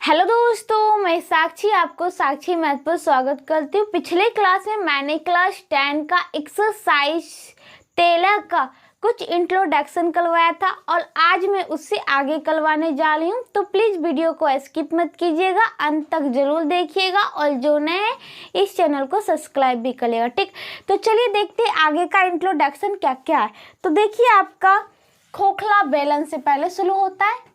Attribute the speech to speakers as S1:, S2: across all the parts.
S1: Hello दोस्तों, मैं साक्षी आपको साक्षी मैथ पर स्वागत करती हूँ। पिछले क्लास में मैंने क्लास 10 का एक्सरसाइज 13 का कुछ इंट्रोडक्शन करवाया था और आज मैं उससे आगे करवाने जा रही हूँ। तो प्लीज़ वीडियो को स्किप मत कीजिएगा, अंत तक ज़रूर देखिएगा और जो नए हैं इस चैनल को सब्सक्राइब भी करिएगा। ठीक, तो चलिए देखते हैं आगे का इंट्रोडक्शन क्या क्या है। तो देखिए, आपका खोखला बेलन से पहले शुरू होता है।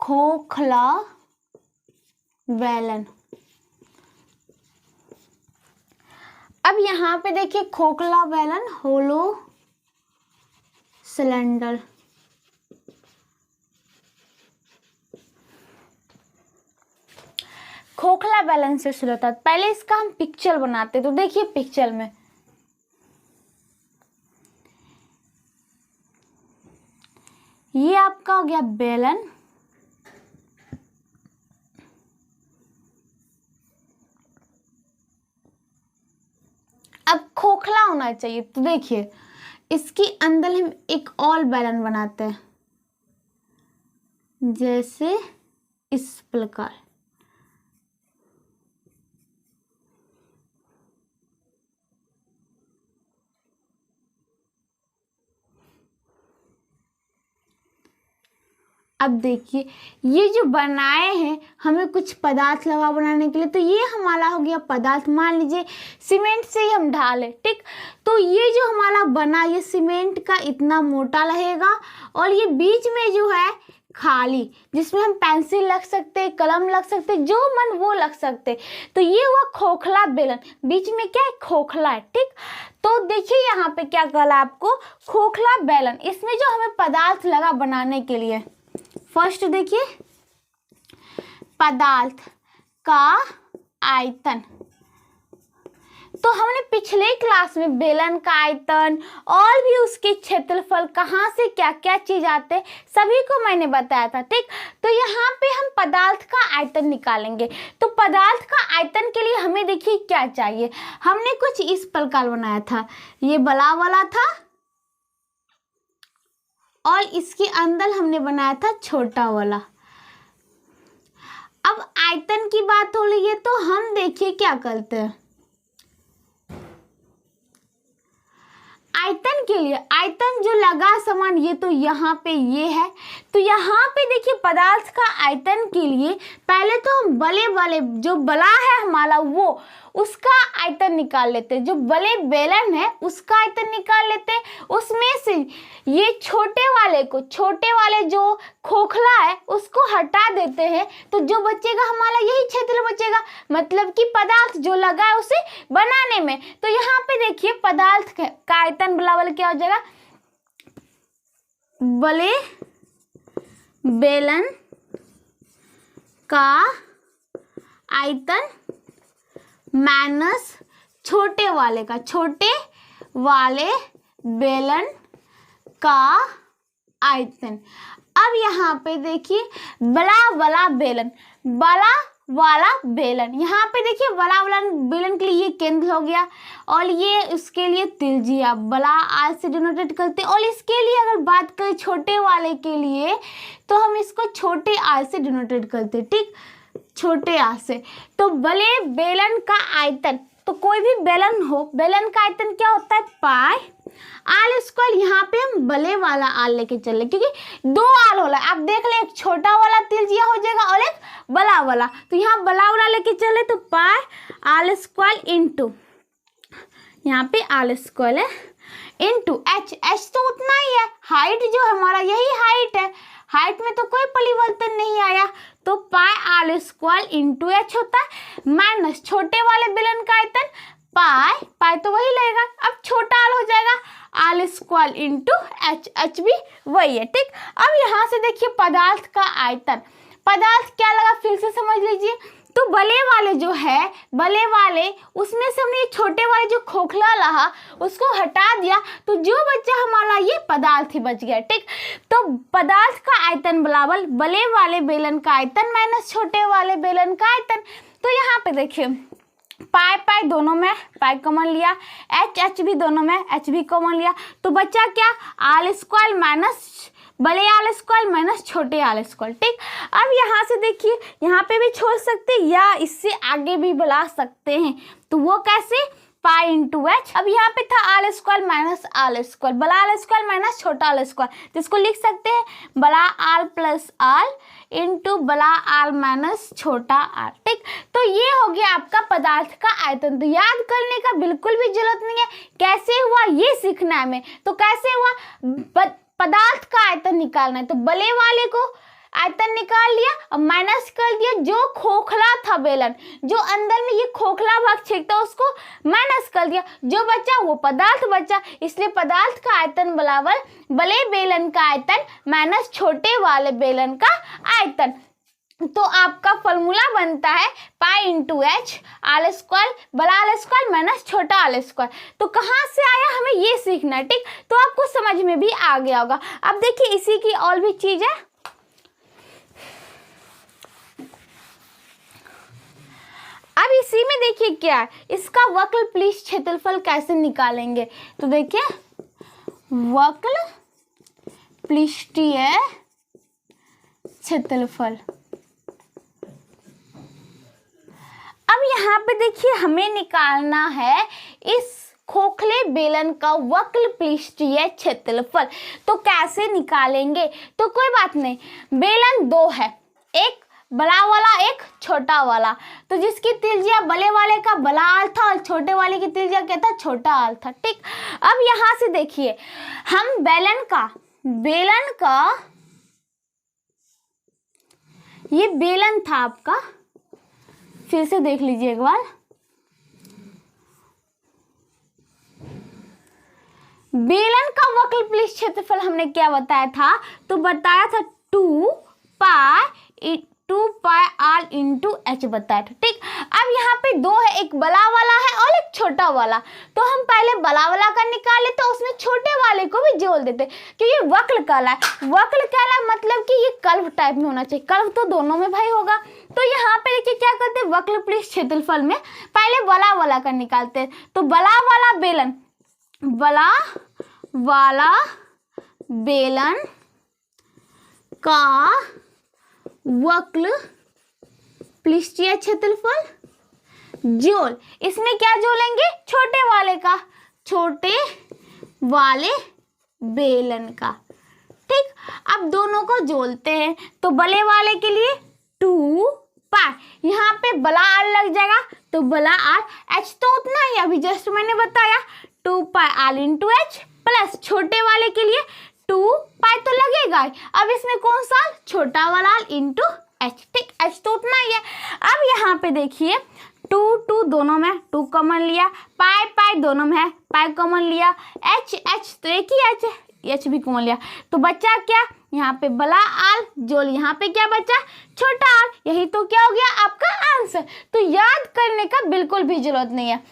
S1: खोखला बेलन। अब यहां पे देखिए, खोखला बेलन होलो सिलेंडर। खोखला बेलन से शुरू होता है। पहले इसका हम पिक्चर बनाते, तो देखिए पिक्चर में ये आपका हो गया बेलन। अब खोखला होना चाहिए, तो देखिए इसके अंदर हम एक और बेलन बनाते हैं, जैसे इस प्रकार। अब देखिए, ये जो बनाए हैं हमें कुछ पदार्थ लगा बनाने के लिए, तो ये हमारा हो गया पदार्थ। मान लीजिए सीमेंट से ही हम ढाले, ठीक, तो ये जो हमारा बना ये सीमेंट का इतना मोटा रहेगा और ये बीच में जो है खाली, जिसमें हम पेंसिल लग सकते, कलम लग सकते, जो मन वो लग सकते। तो ये हुआ खोखला बेलन, बीच में क्या है, खोखला है। ठीक, तो देखिए यहाँ पे क्या कहा आपको, खोखला बेलन। इसमें जो हमें पदार्थ लगा बनाने के लिए, फर्स्ट देखिए पदार्थ का आयतन। तो हमने पिछले क्लास में बेलन का आयतन और भी उसके क्षेत्रफल, कहाँ से क्या क्या चीज आते सभी को मैंने बताया था। ठीक, तो यहाँ पे हम पदार्थ का आयतन निकालेंगे। तो पदार्थ का आयतन के लिए हमें देखिए क्या चाहिए। हमने कुछ इस प्रकार बनाया था, ये बड़ा वाला था और इसके अंदर हमने बनाया था छोटा वाला। अब आयतन की बात हो रही है, तो हम देखिए क्या करते हैं। आयतन के लिए आयतन जो लगा समान, ये तो यहाँ पे ये है, तो यहाँ पे देखिए पदार्थ का आयतन के लिए पहले तो हम बड़े वाले जो बड़ा है हमारा वो उसका आयतन निकाल लेते हैं। जो बड़े बेलन है उसका आयतन निकाल लेते हैं। उसमें से ये छोटे वाले जो खोखला है उसको हटा देते हैं, तो जो बचेगा हमारा यही क्षेत्र बचेगा, मतलब कि पदार्थ जो लगा है उसे बनाने में। तो यहाँ पे देखिए पदार्थ का आयतन बराबर क्या हो जाएगा, बड़े बेलन का आयतन माइनस छोटे वाले बेलन का आयतन। अब यहाँ पे देखिए बड़ा वाला बेलन, यहाँ पे देखिए बड़ा वाला बेलन के लिए ये केंद्र हो गया और ये उसके लिए त्रिज्या बड़ा आर से डिनोटेट करते हैं। और इसके लिए अगर बात करें छोटे वाले के लिए, तो हम इसको छोटे आर से डिनोटेट करते हैं। ठीक, छोटे आर से। तो बड़े बेलन का आयतन, तो कोई भी बेलन हो, बेलन का आयतन क्या होता है, पाई आर स्क्वायर। यहाँ पे हम बड़े वाला आर लेके चले, क्योंकि दो आर होला। आप देख ले, एक छोटा वाला त्रिज्या हो जाएगा और एक बड़ा वाला, तो यहाँ बड़ा वाला लेके चले तो पाई आर स्क्वायर इंटू, यहाँ पे आर स्क्वायर है इंटू एच तो उतना ही है, हाइट जो हमारा यही हाइट है, हाइट में तो कोई परिवर्तन नहीं आया, तो पाई आर स्क्वायर इंटू एच होता है माइनस छोटे वाले बेलन का आयतन पाई तो वही लगेगा। अब छोटा आर हो जाएगा आर स्क्वायर इंटू एच भी वही है। ठीक, अब यहाँ से देखिए पदार्थ का आयतन, पदार्थ क्या लगा फिर से समझ लीजिए। तो बड़े वाले जो है, बड़े वाले उसमें से हमने छोटे वाले जो खोखला रहा उसको हटा दिया, तो जो बच्चा हमारा ये पदार्थ ही बच गया। ठीक, तो पदार्थ का आयतन बराबर बड़े वाले बेलन का आयतन माइनस छोटे वाले बेलन का आयतन। तो यहाँ पे देखिए पाई दोनों में पाई कॉमन लिया, एच भी दोनों में एच भी कॉमन लिया, तो बचा क्या, आर स्क्वायर माइनस बड़े आल स्क्वायर माइनस छोटे आल स्क्वायर। ठीक, अब यहाँ से देखिए यहाँ पे भी छोड़ सकते हैं या इससे आगे भी बुला सकते हैं, तो वो कैसे, पाई इंटू एच। अब यहाँ पे था आल स्क्वायर माइनस आल स्क्वायर, बड़ा आल स्क्वायर माइनस छोटा आल स्क्वायर, तो इसको लिख सकते हैं बड़ा आल प्लस आल इंटू बड़ा आल माइनस छोटा आल। ठीक, तो ये हो गया आपका पदार्थ का आयतन। तो याद करने का बिल्कुल भी जरूरत नहीं है, कैसे हुआ ये सीखना है हमें। तो कैसे हुआ, पदार्थ का आयतन निकालना है, तो बड़े वाले को आयतन निकाल लिया और माइनस कर दिया जो खोखला था बेलन, जो अंदर में ये खोखला भाग छेकता उसको माइनस कर दिया, जो बचा वो पदार्थ बचा, इसलिए पदार्थ का आयतन बराबर बड़े बेलन का आयतन माइनस छोटे वाले बेलन का आयतन। तो आपका फॉर्मूला बनता है पाई इंटू एच, आल स्क्वायर बड़ा आल स्क्वायर माइनस छोटा आल स्क्वायर। तो कहाँ से आया हमें ये सीखना है। ठीक, तो आपको समझ में भी आ गया होगा। अब देखिए इसी की और भी चीज है। अब इसी में देखिए क्या है, इसका वक्र पृष्ठ क्षेत्रफल कैसे निकालेंगे। तो देखिए वक्र पृष्ठीय क्षेत्रफल। अब यहाँ पे देखिए हमें निकालना है इस खोखले बेलन का वक्र पृष्ठीय क्षेत्रफल। तो कैसे निकालेंगे, तो कोई बात नहीं, बेलन दो है, एक बड़ा वाला एक छोटा वाला, तो जिसकी त्रिज्या बड़े वाले का बड़ा आल था और छोटे वाले की त्रिज्या क्या था, छोटा आल था। ठीक, अब यहाँ से देखिए हम बेलन का ये बेलन था आपका, फिर से देख लीजिए एक बार, बेलन का वक्र पृष्ठ क्षेत्रफल हमने क्या बताया था, तो बताया था 2 पाई आर इंटू एच बताया था। ठीक, अब यहाँ पे दो है, एक बड़ा वाला है और एक छोटा वाला, तो हम पहले बड़ा वाला का निकाले तो उसमें छोटे वाले को भी जोड़ देते, क्योंकि वक्र कहला है, वक्र कहला मतलब कि ये कर्व टाइप में होना चाहिए, कर्व तो दोनों में भाई होगा। तो यहाँ पे देखिए क्या करते हैं, वक्र पृष्ठ क्षेत्रफल में पहले बड़ा वाला का निकालते हैं, तो बड़ा वाला बेलन का वक्र पृष्ठीय क्षेत्रफल जोड़, इसमें क्या जोड़ेंगे, छोटे वाले बेलन का। ठीक, अब दोनों को जोड़ते हैं, तो बड़े वाले के लिए 2 पाई, यहाँ पे बड़ा आर लग जाएगा, तो बड़ा आर, एच तो उतना ही अभी जस्ट मैंने बताया 2 पाई आर इंटू एच, प्लस छोटे वाले के लिए 2 पाई तो लगेगा ही, अब इसमें कौन सा, छोटा वाला इंटू एच। ठीक, एच तो उतना ही है। अब यहाँ पे देखिए 2 दोनों में 2 कॉमन लिया, पाई दोनों में है, पाई कॉमन लिया, एच तो एक ही एच है, एच भी कॉमन लिया, तो बचा क्या, यहाँ पे बड़ा आर जोड़, यहाँ पे क्या बचा, छोटा आर, यही तो क्या हो गया आपका आंसर। तो याद करने का बिल्कुल भी जरूरत नहीं है,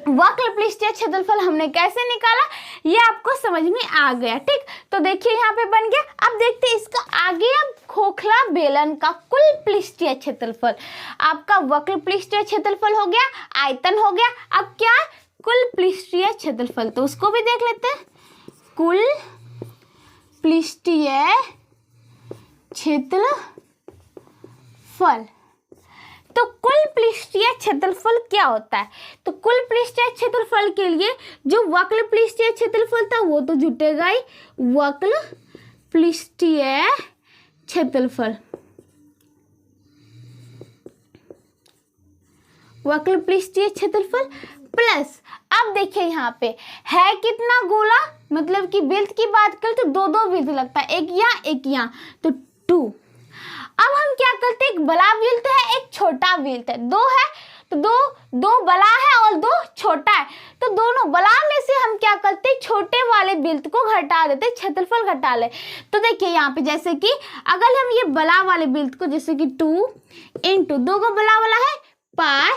S1: वक्र पृष्ठीय क्षेत्रफल हमने कैसे निकाला ये आपको समझ में आ गया। ठीक, तो देखिए यहाँ पे बन गया। अब देखते हैं इसका आगे, अब खोखला बेलन का कुल पृष्ठीय क्षेत्रफल, आपका वक्र पृष्ठीय क्षेत्रफल हो गया, आयतन हो गया, अब क्या, कुल पृष्ठीय क्षेत्रफल, तो उसको भी देख लेते हैं। कुल पृष्ठीय क्षेत्रफल, तो कुल पृष्ठीय क्षेत्रफल क्या होता है, तो कुल पृष्ठीय क्षेत्रफल के लिए जो वक्र पृष्ठीय क्षेत्रफल था वो तो जुटेगा ही, वक्र पृष्ठीय क्षेत्रफल, वक्र पृष्ठीय क्षेत्रफल प्लस, अब देखिए यहाँ पे है कितना गोला, मतलब कि वृत्त की बात करें तो दो वृत्त लगता है, एक यहाँ तो 2। अब हम क्या करते हैं, एक बड़ा वृत्त है एक छोटा वृत्त है, दो है तो दो बड़ा है और 2 छोटा है, तो दोनों बड़ा में से हम क्या करते हैं, छोटे वाले वृत्त को घटा देते, क्षेत्रफल घटा ले। तो देखिए यहाँ पे जैसे कि अगर हम ये बड़ा वाले वृत्त को जैसे कि 2 इंटू 2 को बड़ा वाला है पाई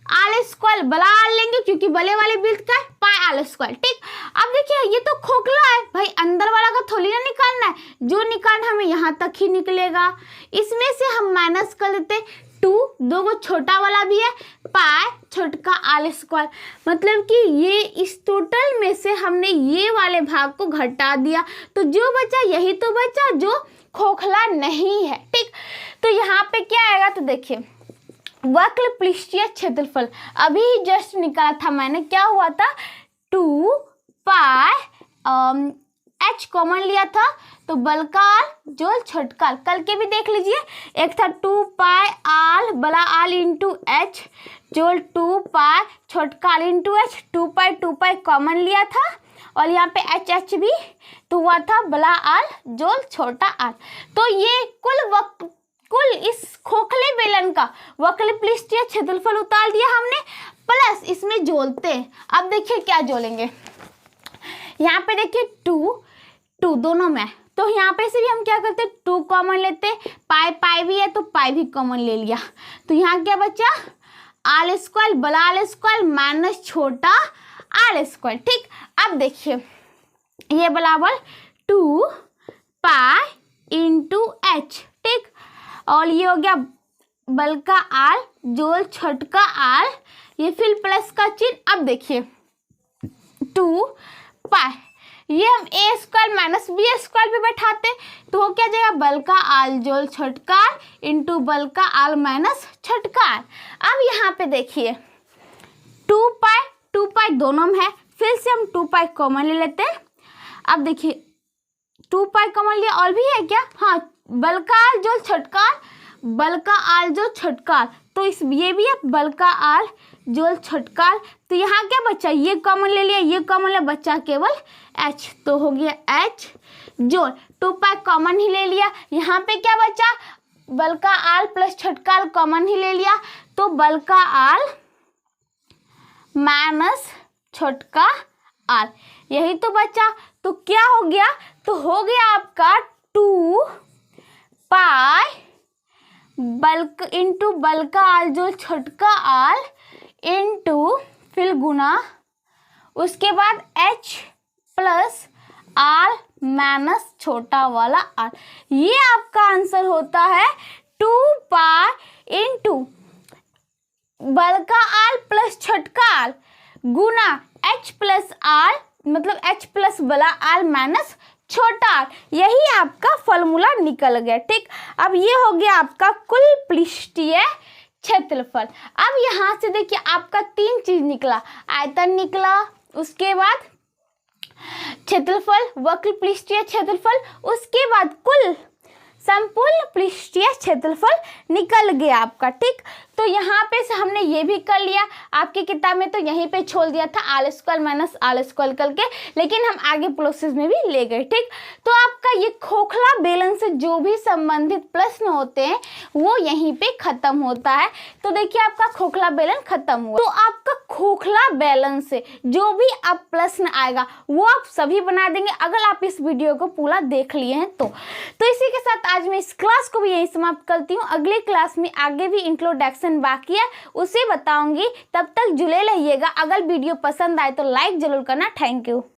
S1: आल स्क्वायर, बला आल लेंगे क्योंकि बले वाले वृत्त का है पाई आल स्क्वायर। ठीक, अब देखिए ये तो खोखला है भाई, अंदर वाला का थोड़ी ना निकालना है, जो निकालना हमें यहाँ तक ही निकलेगा। इसमें से हम माइनस कर देते 2, 2 को छोटा वाला भी है, पाई छोटका आल स्क्वायर, मतलब कि ये इस टोटल में से हमने ये वाले भाग को घटा दिया, तो जो बचा यही तो बचा जो खोखला नहीं है। ठीक, तो यहाँ पे क्या आएगा, तो देखिए वक्र पृष्ठीय क्षेत्रफल अभी जस्ट निकाला था मैंने, क्या हुआ था 2 पाई h कॉमन लिया था, तो बलकाल जोल छोटकाल, कल के भी देख लीजिए, एक था 2 पाई आल बला आल इंटू एच जोल 2 पाई छोटकाल इंटू एच, 2 पाई कॉमन लिया था और यहाँ पे एच एच भी तो हुआ था बला आल जोल छोटा आल। तो ये कुल इस खोखले बेलन का वक्र पृष्ठीय क्षेत्रफल उतार दिया हमने, प्लस इसमें जोड़ते। अब देखिए क्या जोड़ेंगे, यहाँ पे देखिए 2 दोनों में, तो यहाँ पे से भी हम क्या करते 2 कॉमन लेते, पाई भी है तो पाई भी कॉमन ले लिया, तो यहाँ क्या बचा आल स्क्वायर बड़ा आल स्क्वायर माइनस छोटा आल स्क्वायर। ठीक, अब देखिए ये बराबर 2 पाई इंटू एच। ठीक, और ये हो गया बल का आल जोल छोटका आल, ये फिर प्लस का चिन्ह। अब देखिए 2 पाई, ये हम ए स्क्वायर माइनस बी स्क्वायर पे बैठाते तो हो क्या जाएगा बल का आल जोल छोटका इंटू बल का आल माइनस छोटका आल। अब यहाँ पे देखिए 2 पाई दोनों में है, फिर से हम 2 पाई कॉमन ले लेते हैं। अब देखिए 2 पाई कॉमन लिया, और भी है क्या, हाँ बल का आल जोल छोटका बल का आल जो छोटका, तो इस ये भी है बल का आल जोल छोटका, तो यहाँ क्या बचा ये कॉमन ले लिया, ये कॉमन ले, बचा केवल h, तो हो गया h जोल 2 पाई कॉमन ही ले लिया, यहाँ पे क्या बचा बल का आल प्लस छोटका आल कॉमन ही ले लिया, तो बल का आल माइनस छोटका आल, यही तो बचा। तो क्या हो गया, तो हो गया आपका 2 पाई बल्क इंटू बल का आल जो छोटका आल इंटू फिर गुना उसके बाद h प्लस आल माइनस छोटा वाला आल, ये आपका आंसर होता है 2 पाई इंटू बल का आल प्लस छोटका आल गुना h प्लस आल, मतलब h प्लस बला आल माइनस छोटा आल, यही आपका फॉर्मूला निकल गया। ठीक, अब ये हो गया आपका कुल पृष्ठीय क्षेत्रफल। अब यहाँ से देखिए आपका 3 चीज निकला, आयतन निकला, उसके बाद क्षेत्रफल वक्र पृष्ठीय क्षेत्रफल, उसके बाद कुल संपूर्ण पृष्ठीय क्षेत्रफल निकल गया आपका। ठीक, तो यहाँ पे से हमने ये भी कर लिया, आपकी किताब में तो यहीं पे छोड़ दिया था आल स्क्वायर माइनस आल स्क्वायर करके, लेकिन हम आगे प्रोसेस में भी ले गए। ठीक, तो आपका ये खोखला बेलन से जो भी संबंधित प्रश्न होते हैं वो यहीं पे खत्म होता है। तो देखिए आपका खोखला बेलन खत्म हुआ। तो आपका खोखला बेलन से जो भी आप प्रश्न आएगा वो आप सभी बना देंगे अगर आप इस वीडियो को पूरा देख लिए हैं तो इसी के साथ आज मैं इस क्लास को भी यही समाप्त करती हूँ। अगले क्लास में आगे भी इंट्रोडक्शन बाकी है, उसे बताऊंगी, तब तक जुड़े रहिएगा। अगर वीडियो पसंद आए तो लाइक जरूर करना। Thank you.